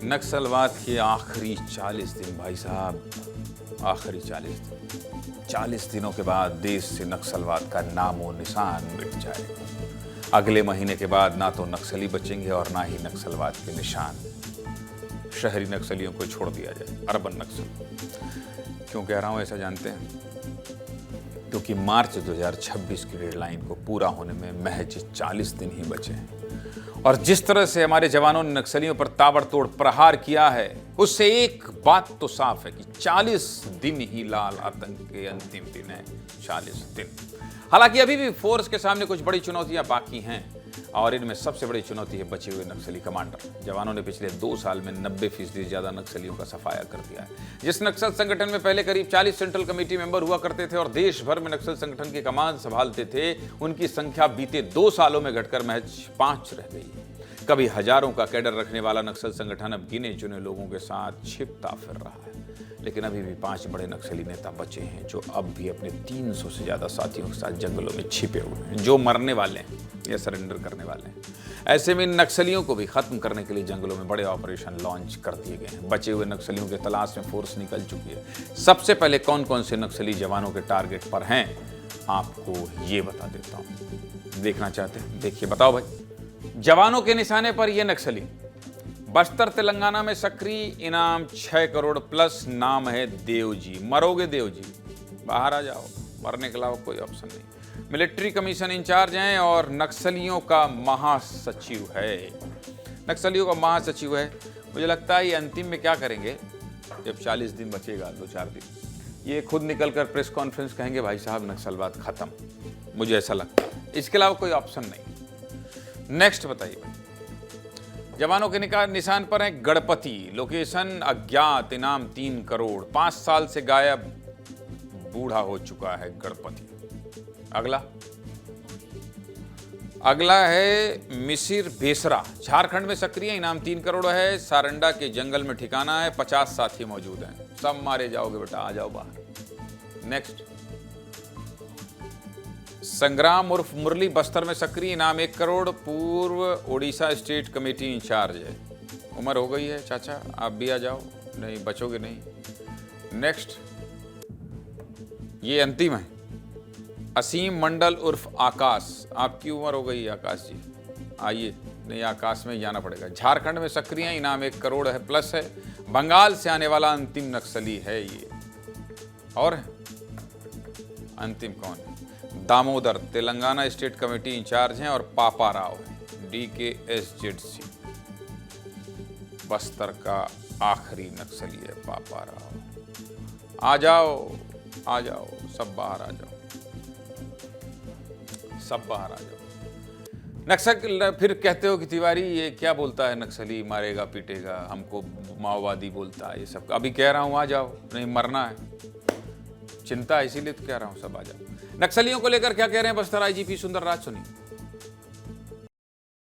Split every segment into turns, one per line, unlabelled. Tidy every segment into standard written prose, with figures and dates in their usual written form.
नक्सलवाद के आखिरी 40 दिन भाई साहब, आखिरी 40 दिन। 40 दिनों के बाद देश से नक्सलवाद का नामो निशान मिट जाएगा। अगले महीने के बाद ना तो नक्सली बचेंगे और ना ही नक्सलवाद के निशान। शहरी नक्सलियों को छोड़ दिया जाए, अर्बन नक्सल। क्यों कह रहा हूं ऐसा जानते हैं? क्योंकि मार्च 2026 की डेडलाइन को पूरा होने में महज 40 दिन ही बचे हैं और जिस तरह से हमारे जवानों ने नक्सलियों पर ताबड़तोड़ प्रहार किया है, उससे एक बात तो साफ है कि 40 दिन ही लाल आतंक के अंतिम दिन है। 40 दिन। हालांकि अभी भी फोर्स के सामने कुछ बड़ी चुनौतियां बाकी हैं और इनमें सबसे बड़ी चुनौती है बचे हुए नक्सली कमांडर। जवानों ने पिछले 2 साल में 90% ज्यादा नक्सलियों का सफाया कर दिया है। जिस नक्सल संगठन में पहले करीब 40 सेंट्रल कमेटी मेंबर हुआ करते थे और देश भर में नक्सल संगठन की कमान संभालते थे, उनकी संख्या बीते 2 सालों में घटकर महज 5 रह गई है। कभी हजारों का कैडर रखने वाला नक्सल संगठन अब गिने चुने लोगों के साथ छिपता फिर रहा है। लेकिन अभी भी 5 बड़े नक्सली नेता बचे हैं जो अब भी अपने 300 से ज्यादा साथियों के साथ जंगलों में छिपे हुए हैं, जो मरने वाले हैं या सरेंडर करने वाले हैं। ऐसे में नक्सलियों को भी खत्म करने के लिए जंगलों में बड़े ऑपरेशन लॉन्च कर दिए गए हैं। बचे हुए नक्सलियों की तलाश में फोर्स निकल चुकी है। सबसे पहले कौन कौन से नक्सली जवानों के टारगेट पर हैं, आपको ये बता देता हूं। देखना चाहते हैं? देखिए, बताओ भाई। जवानों के निशाने पर ये नक्सली बस्तर तेलंगाना में सक्रिय, इनाम 6 करोड़ प्लस। नाम है देवजी। मरोगे देवजी, बाहर आ जाओ, मरने के अलावा कोई ऑप्शन नहीं। मिलिट्री कमीशन इंचार्ज हैं और नक्सलियों का महासचिव है। नक्सलियों का महासचिव है। मुझे लगता है ये अंतिम में क्या करेंगे, जब 40 दिन बचेगा, 2-4 दिन, ये खुद निकलकर प्रेस कॉन्फ्रेंस कहेंगे भाई साहब नक्सलवाद खत्म। मुझे ऐसा लगता है, इसके अलावा कोई ऑप्शन नहीं। नेक्स्ट बताइए भाई। जवानों के निशान पर है गणपति, लोकेशन अज्ञात, इनाम 3 करोड़। 5 साल से गायब, बूढ़ा हो चुका है गणपति। अगला है मिसिर बेसरा, झारखंड में सक्रिय, इनाम 3 करोड़ है। सारंडा के जंगल में ठिकाना है, 50 साथी मौजूद हैं। सब मारे जाओगे बेटा, आ जाओ बाहर। नेक्स्ट, संग्राम उर्फ मुरली, बस्तर में सक्रिय, इनाम 1 करोड़। पूर्व ओडिशा स्टेट कमेटी इंचार्ज है। उम्र हो गई है चाचा, आप भी आ जाओ, नहीं बचोगे नहीं। नेक्स्ट, ये अंतिम है, असीम मंडल उर्फ आकाश। आपकी उम्र हो गई आकाश जी, आइए। नहीं, आकाश में जाना पड़ेगा। झारखंड में सक्रिय, इनाम 1 करोड़ है, प्लस है। बंगाल से आने वाला अंतिम नक्सली है ये। और अंतिम कौन है? Damodar, Telangana state committee in charge हैं और पापा राव हैं, DKSZC। बस्तर का आखिरी नक्सली है पापा राव। आ जाओ, आ जाओ, सब बाहर आ जाओ, सब बाहर आ जाओ। नक्सल फिर कहते हो कि तिवारी ये क्या बोलता है, नक्सली मारेगा पीटेगा, हमको माओवादी बोलता है, ये सब। अभी कह रहा हूं आ जाओ, नहीं मरना है, चिंता है, इसीलिए तो कह रहा हूं सब आ जाओ। नक्सलियों को लेकर क्या कह रहे हैं बस्तर IGP सुंदर राज, सुनिए।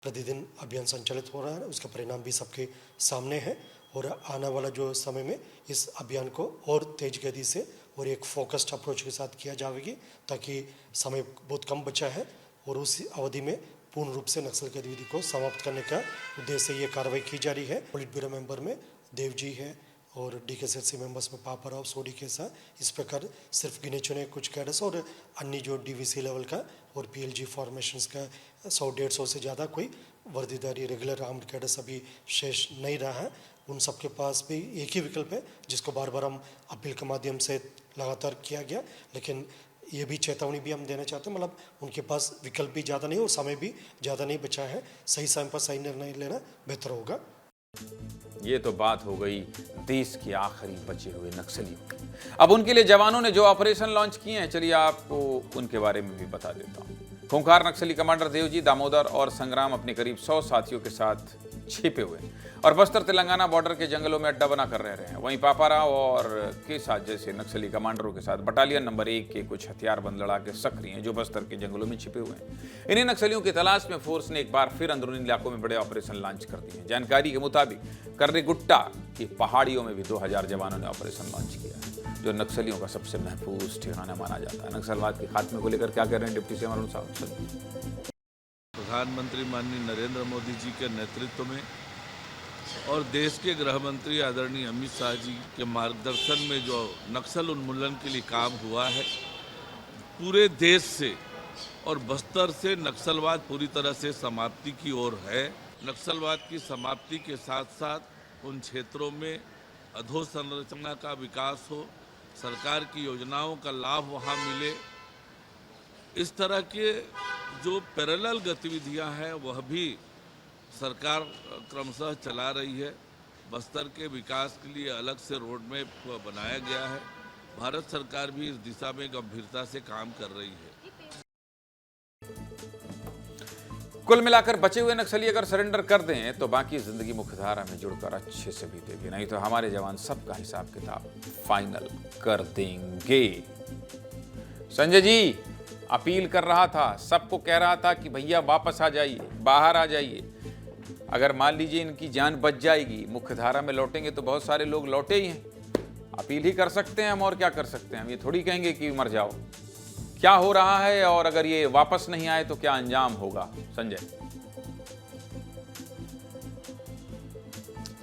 प्रतिदिन अभियान संचालित हो रहा है, उसका परिणाम भी सबके सामने है और आने वाला जो समय में इस अभियान को और तेज गति से और एक फोकस्ड अप्रोच के साथ किया जाएगी, ताकि समय बहुत कम बचा है और उस अवधि में पूर्ण रूप से नक्सल गतिविधि को समाप्त करने का उद्देश्य से ये कार्रवाई की जा रही है। पोलिट ब्यूरो मेंबर में देवजी है और DKSZC मेंबर्स में पापा राव, सोडी के साथ इस प्रकार सिर्फ गिने चुने कुछ कैडर्स और अन्य जो DVC लेवल का और PLG फॉर्मेशंस का 100-150 से ज़्यादा कोई वर्दीधारी रेगुलर आर्म्ड कैडर्स अभी शेष नहीं रहा है। उन सबके पास भी एक ही विकल्प है, जिसको बार बार हम अपील के माध्यम से लगातार किया गया, लेकिन ये भी चेतावनी भी हम देना चाहते हैं, मतलब उनके पास विकल्प भी ज़्यादा नहीं और समय भी ज़्यादा नहीं बचा है। सही समय पर सही निर्णय लेना बेहतर होगा।
ये तो बात हो गई देश के आखिरी बचे हुए नक्सलियों की। अब उनके लिए जवानों ने जो ऑपरेशन लॉन्च किए हैं, चलिए आपको उनके बारे में भी बता देता हूं। खूंखार नक्सली कमांडर देवजी, दामोदर और संग्राम अपने करीब 100 साथियों के साथ छिपे हुए और बस्तर तेलंगाना बॉर्डर के जंगलों में अड्डा बना कर रह रहे हैं। वहीं पापा राव और के साथ जैसे नक्सली कमांडरों के साथ बटालियन नंबर 1 के कुछ हथियारबंद लड़ाके सक्रिय हैं, जो बस्तर के जंगलों में छिपे हुए हैं। इन्हीं नक्सलियों की तलाश में फोर्स ने एक बार फिर अंदरूनी इलाकों में बड़े ऑपरेशन लॉन्च कर दिए हैं। जानकारी के मुताबिक कर्रेगुट्टा की पहाड़ियों में भी 2000 जवानों ने ऑपरेशन लॉन्च किया है, जो नक्सलियों का सबसे महफूज ठिकाना माना जाता है। नक्सलवाद के खात्मे को लेकर क्या कह रहे हैं डिप्टी सीएम अरुण साहब?
प्रधानमंत्री माननीय नरेंद्र मोदी जी के नेतृत्व में और देश के गृह मंत्री आदरणीय अमित शाह जी के मार्गदर्शन में जो नक्सल उन्मूलन के लिए काम हुआ है, पूरे देश से और बस्तर से नक्सलवाद पूरी तरह से समाप्ति की ओर है। नक्सलवाद की समाप्ति के साथ साथ उन क्षेत्रों में अधोसंरचना का विकास हो, सरकार की योजनाओं का लाभ वहाँ मिले, इस तरह के जो पैरेलल गतिविधियां हैं वह भी सरकार क्रमशः चला रही है। बस्तर के विकास के लिए अलग से रोड मैप बनाया गया है। भारत सरकार भी इस दिशा में गंभीरता से काम कर रही है।
कुल मिलाकर बचे हुए नक्सली अगर सरेंडर कर दें तो बाकी जिंदगी मुख्यधारा में जुड़कर अच्छे से बीतेगी, नहीं तो हमारे जवान सबका हिसाब किताब फाइनल कर देंगे। संजय जी अपील कर रहा था, सबको कह रहा था कि भैया वापस आ जाइए, बाहर आ जाइए। अगर मान लीजिए इनकी जान बच जाएगी, मुख्यधारा में लौटेंगे तो बहुत सारे लोग लौटे ही हैं। अपील ही कर सकते हैं हम, और क्या कर सकते हैं हम। ये थोड़ी कहेंगे कि मर जाओ। क्या हो रहा है और अगर ये वापस नहीं आए तो क्या अंजाम होगा, संजय?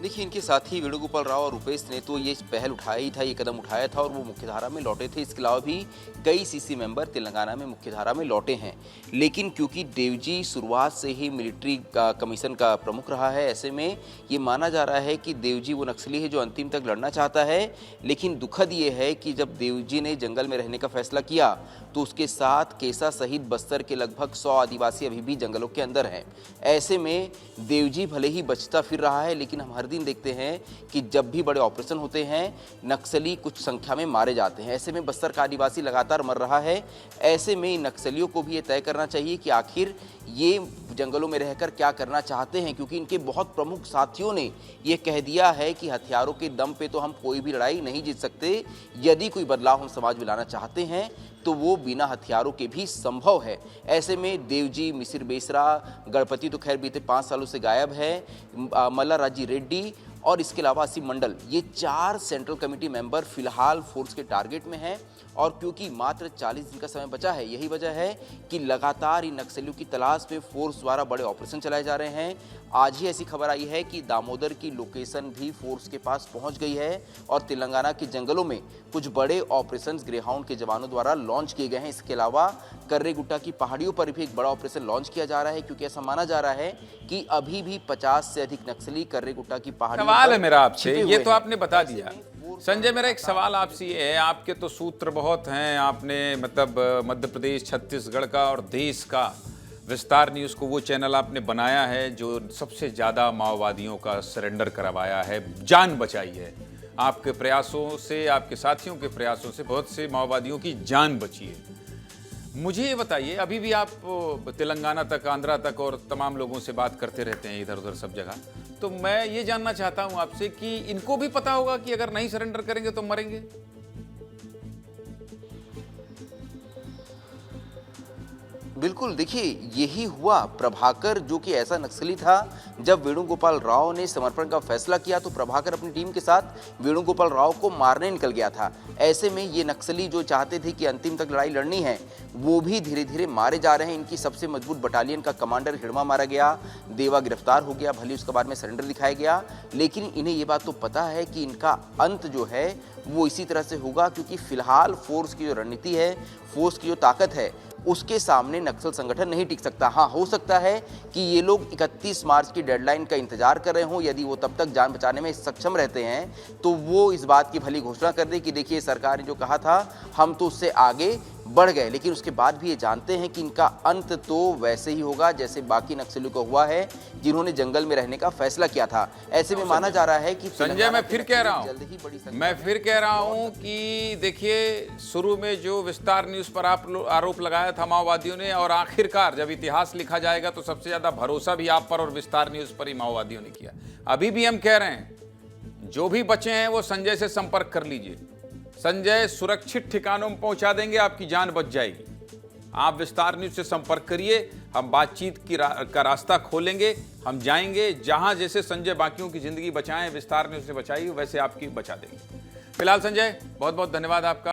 देखिए, इनके साथी वेणुगोपाल राव और रुपेश ने तो ये पहल उठाया ही था, ये कदम उठाया था और वो मुख्यधारा में लौटे थे। इसके अलावा भी कई सीसी मेंबर तेलंगाना में मुख्यधारा में लौटे हैं। लेकिन क्योंकि देवजी शुरुआत से ही मिलिट्री कमीशन का प्रमुख रहा है, ऐसे में ये माना जा रहा है कि देवजी वो नक्सली है जो अंतिम तक लड़ना चाहता है। लेकिन दुखद ये है कि जब देवजी ने जंगल में रहने का फैसला किया तो उसके साथ केसा सहित बस्तर के लगभग 100 आदिवासी अभी भी जंगलों के अंदर हैं। ऐसे में देवजी भले ही बचता फिर रहा है, लेकिन हम हर दिन देखते हैं कि जब भी बड़े ऑपरेशन होते हैं नक्सली कुछ संख्या में मारे जाते हैं। ऐसे में बस्तर का आदिवासी लगातार मर रहा है। ऐसे में नक्सलियों को भी ये तय करना चाहिए कि आखिर ये जंगलों में रहकर क्या करना चाहते हैं, क्योंकि इनके बहुत प्रमुख साथियों ने ये कह दिया है कि हथियारों के दम पे तो हम कोई भी लड़ाई नहीं जीत सकते। यदि कोई बदलाव हम समाज में लाना चाहते हैं तो वो बिना हथियारों के भी संभव है। ऐसे में देवजी, मिसिर बेसरा, गणपति तो खैर बीते 5 सालों से गायब है, मल्ला राजी रेड्डी और इसके अलावा असीम मंडल, ये 4 सेंट्रल कमेटी मेंबर फिलहाल फोर्स के टारगेट में हैं। और क्योंकि मात्र 40 दिन का समय बचा है, यही वजह है कि लगातार इन नक्सलियों की तलाश में फोर्स द्वारा बड़े ऑपरेशन चलाए जा रहे हैं। आज ही ऐसी खबर आई है कि दामोदर की लोकेशन भी फोर्स के पास पहुंच गई है और तेलंगाना के जंगलों में कुछ बड़े ऑपरेशन ग्रेहाउंड के जवानों द्वारा लॉन्च किए गए हैं। इसके अलावा कर्रेगुट्टा की पहाड़ियों पर भी एक बड़ा ऑपरेशन लॉन्च किया जा रहा है, क्योंकि ऐसा माना जा रहा है कि अभी भी 50 से अधिक नक्सली कर्रेगुट्टा की पहाड़ियों पर
सवाल है मेरा आपसे,
छिपे
ये
हुए
तो
हैं।
आपने बता दिया। संजय, मेरा एक सवाल आपसे ये है, आपके तो सूत्र बहुत हैं, आपने मतलब मध्य प्रदेश, छत्तीसगढ़ का और देश का विस्तार न्यूज़ को वो चैनल आपने बनाया है जो सबसे ज़्यादा माओवादियों का सरेंडर करवाया है, जान बचाई है। आपके प्रयासों से, आपके साथियों के प्रयासों से बहुत से माओवादियों की जान बची है। मुझे ये बताइए, अभी भी आप तेलंगाना तक, आंध्रा तक और तमाम लोगों से बात करते रहते हैं इधर उधर सब जगह, तो मैं ये जानना चाहता हूं आपसे कि इनको भी पता होगा कि अगर नहीं सरेंडर करेंगे तो मरेंगे?
बिल्कुल, देखिए यही हुआ। प्रभाकर जो कि ऐसा नक्सली था, जब वेणुगोपाल राव ने समर्पण का फैसला किया तो प्रभाकर अपनी टीम के साथ वेणुगोपाल राव को मारने निकल गया था। ऐसे में ये नक्सली जो चाहते थे कि अंतिम तक लड़ाई लड़नी है, वो भी धीरे धीरे मारे जा रहे हैं। इनकी सबसे मजबूत बटालियन का कमांडर हिड़मा मारा गया, देवा गिरफ्तार हो गया, भले उसके बाद में सरेंडर दिखाया गया। लेकिन इन्हें ये बात तो पता है कि इनका अंत जो है वो इसी तरह से होगा, क्योंकि फिलहाल फोर्स की जो रणनीति है, फोर्स की जो ताकत है, उसके सामने नक्सल संगठन नहीं टिक सकता। हाँ, हो सकता है कि ये लोग 31 मार्च की डेडलाइन का इंतजार कर रहे हों। यदि वो तब तक जान बचाने में सक्षम रहते हैं तो वो इस बात की भली घोषणा कर दे कि देखिए सरकार ने जो कहा था हम तो उससे आगे बढ़ गए। लेकिन उसके बाद भी ये जानते हैं कि इनका अंत तो वैसे ही होगा जैसे बाकी नक्सलियों को हुआ है जिन्होंने जंगल में रहने का फैसला किया था। ऐसे में माना जा रहा है कि
संजय, मैं फिर कह रहा हूं
जल्द
कि देखिए, शुरू में जो विस्तार न्यूज़ पर आप आरोप लगाया था माओवादियों ने, और आखिरकार जब इतिहास लिखा जाएगा तो सबसे ज्यादा भरोसा भी आप पर और विस्तार न्यूज़ पर ही माओवादियों ने किया। अभी भी हम कह रहे हैं, जो भी बचे हैं वो संजय से संपर्क कर लीजिए। संजय सुरक्षित ठिकानों में पहुंचा देंगे, आपकी जान बच जाएगी। आप विस्तार न्यूज़ से संपर्क करिए, हम बातचीत का रास्ता खोलेंगे, हम जाएंगे जहां जैसे संजय बाकियों की जिंदगी बचाएं, विस्तार न्यूज़ से बचाइए, वैसे आपकी बचा देंगे। फिलहाल संजय, बहुत बहुत धन्यवाद आपका।